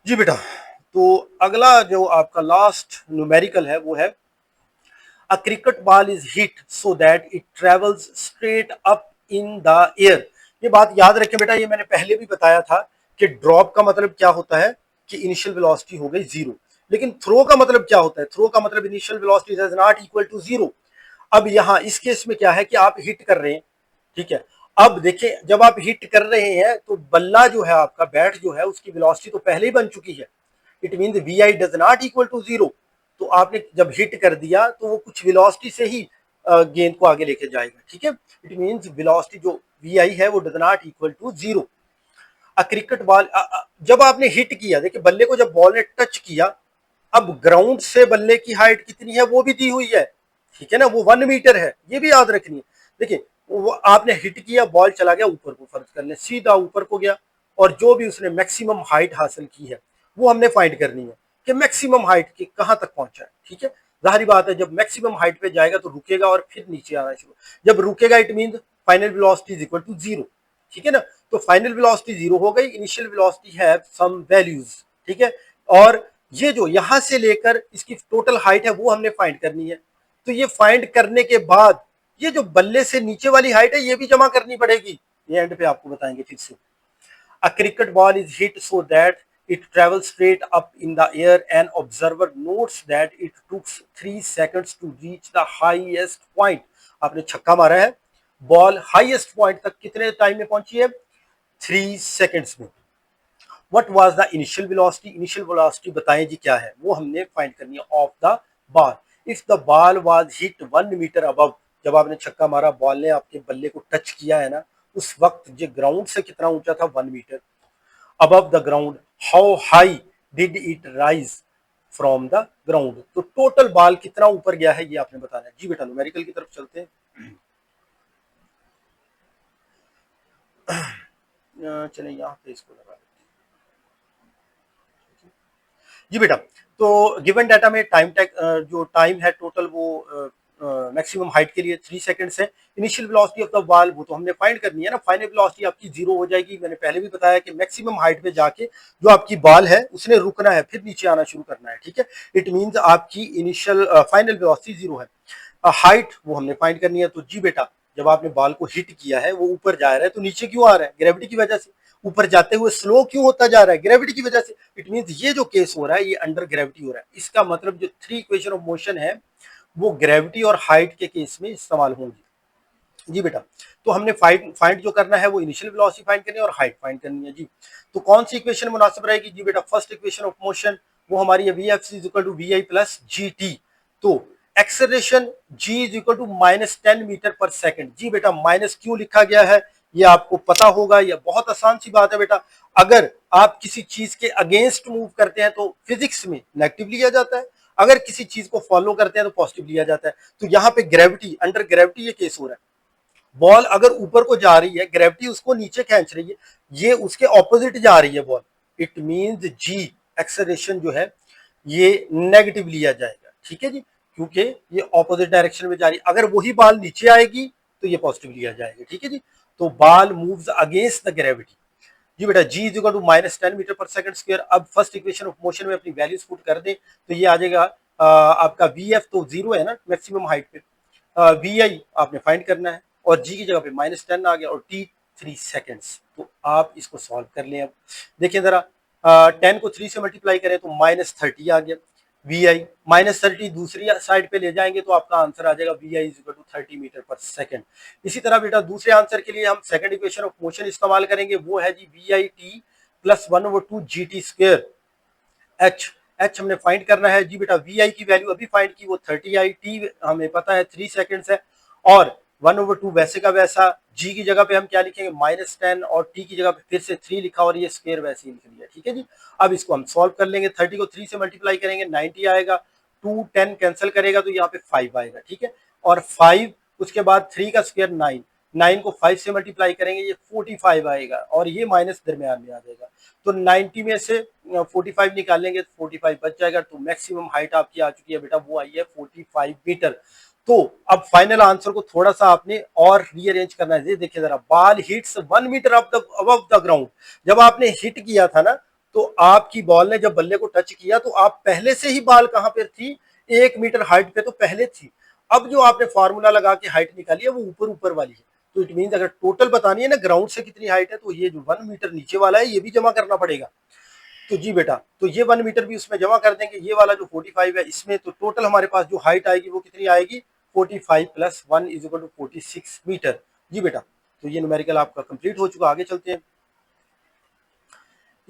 जी बेटा, तो अगला जो आपका लास्ट न्यूमेरिकल है वो है a cricket ball is hit so that it travels straight up in the air. ये बात याद रखें बेटा, ये मैंने पहले भी बताया था कि ड्रॉप का मतलब क्या होता है कि इनिशियल वेलोसिटी हो गई जीरो। लेकिन थ्रो का मतलब क्या होता है? थ्रो का मतलब initial velocity is not equal to zero. अब यहां इस केस में क्या है कि आप हिट कर रहे हैं, ठीक है। अब देखिए, जब आप हिट कर रहे हैं तो बल्ला जो है आपका, बैट जो है, उसकी वेलोसिटी तो पहले ही बन चुकी है। It mean v i does not equal to zero. तो आपने जब हिट कर दिया तो वो कुछ वेलोसिटी से ही गेंद को आगे लेके जाएगा, ठीक है। इट मीन्स वेलोसिटी जो वी आई है वो does not equal to zero. A cricket ball, जब आपने हिट किया, देखिए बल्ले को जब बॉल ने टच किया, अब ग्राउंड से बल्ले की हाइट कितनी है वो भी दी हुई है, ठीक है ना, वो 1 मीटर है, ये भी याद रखनी है। देखिए वो आपने हिट किया, बॉल चला गया ऊपर को, फर्ज कर ले सीधा ऊपर को गया, और जो भी उसने मैक्सिमम हाइट हासिल की है वो हमने फाइंड करनी है कि मैक्सिमम हाइट की कहां तक पहुंचा है, ठीक है। जाहिर बात है, जब मैक्सिमम हाइट पे जाएगा तो रुकेगा और फिर नीचे आना शुरू। जब रुकेगा it mean final velocity is equal to zero, ठीक है ना। तो फाइनल वेलोसिटी जीरो हो गई, इनिशियल वेलोसिटी है सम वैल्यूज, ठीक है। और ये जो यहां से लेकर इसकी टोटल हाइट है वो हमने फाइंड करनी है। तो ये फाइंड करने के बाद ये जो बल्ले से नीचे वाली हाइट है ये भी जमा करनी पड़ेगी। ये एंड पे आपको बताएंगे फिर से। A cricket ball is hit so that it travels straight up in the air. An observer notes that it took 3 seconds to reach the highest point. आपने छक्का मारा है, बॉल हाईएस्ट पॉइंट तक कितने टाइम में पहुंची है? 3 सेकेंड्स में। What was the initial velocity? Initial velocity बताएं जी क्या है, वो हमने फाइंड करनी है of the ball. If the ball was hit 1 meter above, जब आपने छक्का मारा, बॉल ने आपके बल्ले को टच किया है ना, उस वक्त जो ग्राउंड से कितना ऊंचा था? 1 meter above the ground. How high did it rise from the ground? तो टोटल बॉल कितना ऊपर गया है ये आपने बताना है। जी बेटा, न्यूमेरिकल की तरफ चलते हैं। चले यहाँ पे इसको लगा देते हैं। जी बेटा, तो गिवन डाटा में जो टाइम है टोटल वो मैक्सिमम हाइट के लिए 3 सेकंड्स है। Initial velocity of the ball वो तो हमने फाइंड करनी है ना, फाइनल वेलोसिटी आपकी जीरो हो जाएगी। मैंने पहले भी बताया कि मैक्सिमम हाइट पे जाके जो आपकी बॉल है उसने रुकना है, फिर नीचे आना शुरू करना है, ठीक है। इट मींस आपकी इनिशियल फाइनल वेलोसिटी जीरो है। हाइट वो हमने फाइंड करनी है। तो जी बेटा, जब आपने बॉल को हिट किया है वो ऊपर जा रहा है, तो नीचे क्यों आ रहा है? ग्रेविटी की वजह से। ऊपर जाते हुए स्लो क्यों होता जा रहा है? ग्रेविटी की वजह से। इट मींस ये जो केस हो रहा है ये अंडर ग्रेविटी हो रहा है। इसका मतलब जो थ्री इक्वेशन ऑफ मोशन है वो ग्रेविटी और हाइट के केस में इस्तेमाल होंगी। जी बेटा, तो हमने फाइंड फाइंड जो करना है वो इनिशियल वेलोसिटी फाइंड करनी है और हाइट फाइंड करनी है। जी, तो कौन सी इक्वेशन मुनासिब रहेगी? जी बेटा, फर्स्ट इक्वेशन ऑफ मोशन वो हमारी है V F C is equal to V I plus G T. तो acceleration G is equal to -10 metre पर सेकंड। जी बेटा, माइनस क्यों लिखा गया है ये आपको पता होगा, ये बहुत आसान सी बात है बेटा। अगर आप किसी चीज के अगेंस्ट मूव करते हैं तो फिजिक्स में नेगेटिव लिया जाता है, अगर किसी चीज को फॉलो करते हैं तो पॉजिटिव लिया जाता है। तो यहाँ पे ग्रेविटी, अंडर ग्रेविटी ये केस हो रहा है। बॉल अगर ऊपर को जा रही है, ग्रेविटी उसको नीचे खींच रही है, ये उसके ऑपोजिट जा रही है ball. It means g acceleration जो है ये नेगेटिव लिया जाएगा, ठीक है जी, क्योंकि ये ऑपोजिट डायरेक्शन में जा रही है। अगर वही बॉल नीचे आएगी तो ये पॉजिटिव लिया जाएगा, ठीक है जी। तो ball moves against the gravity. जी बेटा, G is equal to -10 metre पर सेकंड स्क्वायर। अब फर्स्ट इक्वेशन ऑफ मोशन में अपनी वैल्यूज पुट कर दें तो ये आ जाएगा आपका वी एफ तो जीरो है ना मैक्सिमम हाइट पे, वी आई आपने फाइंड करना है, और जी की जगह पे -10 आ गया, और टी 3 सेकेंड्स। तो आप इसको सॉल्व कर लें। अब देखिए जरा, 10 को 3 से मल्टीप्लाई करें तो -30 आ गया। वी आई -30 दूसरी साइड पे ले जाएंगे तो आपका आंसर आ जाएगा v i is equal to 30 meter पर सेकंड। इसी तरह बेटा दूसरे आंसर के लिए हम सेकंड इक्वेशन ऑफ मोशन इस्तेमाल करेंगे, वो है G V I T plus 1/2 G T square H. H हमने फाइंड करना है। जी बेटा, वी आई की वैल्यू अभी फाइंड की वो 30 आई, टी हमें पता है 3 सेकेंड्स है, और 1/2 वैसे का वैसा। जी की जगह पे हम क्या लिखेंगे? -10, और टी की जगह पे फिर से 3 लिखा और ये स्क्वायर वैसे ही लिख दिया, ठीक है जी। अब इसको हम सॉल्व कर लेंगे। 30 को 3 से मल्टीप्लाई करेंगे 90 आएगा, 2 10 कैंसिल करेगा तो यहाँ पे 5 आएगा, ठीक है। और 5 उसके बाद 3 का स्क्वायर 9, 9 को 5 से मल्टीप्लाई करेंगे ये 45 आएगा, और ये माइनस दरमियान में आ जाएगा। तो 90 में से 45 निकालेंगे तो 45 बच जाएगा। तो मैक्सिमम हाइट आपकी आ चुकी है बेटा, वो आई है 45 मीटर। तो अब फाइनल आंसर को थोड़ा सा आपने और रीअरेंज करना है। देखिए जरा, ball hits 1 meter above the ground. जब आपने हिट किया था ना, तो आपकी बॉल ने जब बल्ले को टच किया तो आप पहले से ही बॉल कहां पर थी, 1 मीटर हाइट पे तो पहले थी। अब जो आपने फार्मूला लगा के हाइट निकाली है वो ऊपर ऊपर वाली है। तो इट मीन अगर टोटल बतानी है ना ग्राउंड से कितनी हाइट है, तो ये जो 1 मीटर नीचे वाला है ये भी जमा करना पड़ेगा। तो जी बेटा, तो ये 1 मीटर भी उसमें जमा कर देंगे, ये वाला जो 45 है इसमें, तो टोटल हमारे पास जो हाइट आएगी वो कितनी आएगी, 45 + 1 = 46 मीटर। जी बेटा, तो ये न्यूमेरिकल आपका कंप्लीट हो चुका। आगे चलते हैं।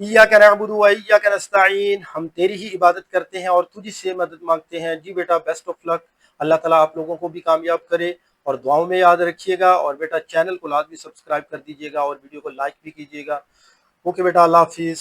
इय्याका नअबुदु व इय्याका नस्तईन, हम तेरी ही इबादत करते हैं और तुझी से मदद मांगते हैं। जी बेटा, बेस्ट ऑफ लक। अल्लाह ताला आप लोगों को भी कामयाब करे और दुआओं में याद रखिएगा। और बेटा चैनल को लाजमी सब्सक्राइब कर दीजिएगा और वीडियो को लाइक भी कीजिएगा। ओके बेटा, अल्लाह हाफिज।